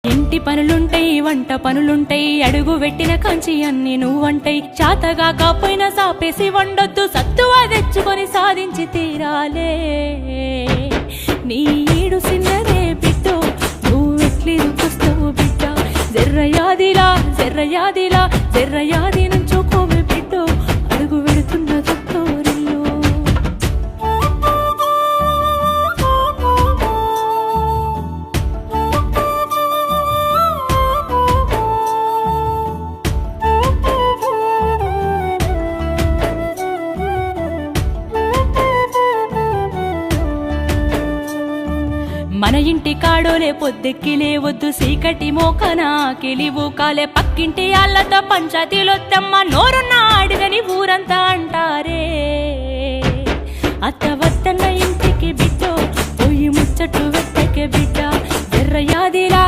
ఇంటి పనులుంటాయి, వంట పనులుంటాయి, అడుగు పెట్టిన కంచి అన్ని నువ్వంటాయి. చాతగా కాపోయినా సాపేసి వండొద్దు, సత్తువా తెచ్చుకొని సాధించి తీరాలే. నీ ఈడు సిన్నదే బిడ్డో, నువ్వెట్లిరుకొస్తావు బిడ్డ. జర్రయాదిలా జర్రయాదిలా జర్రయాది నుంచోకోవే బిడ్డో, అడుగు పెడుతున్న తొట్టోరిల్లు. మన ఇంటి కాడోలే పొద్దెక్కి లేవద్దు, సీకటి మోకన కెలివు కాలే. పక్కింటి ఆళ్ళతో పంచాయతీలొద్దమ్మ, నోరున్న ఆడిదని ఊరంతా అంటారే. అత్త వద్దన్న ఇంటికి బిడ్డో, పోయి ముచ్చట్లు వెట్టకే బిడ్డ. జర్రయాదిలా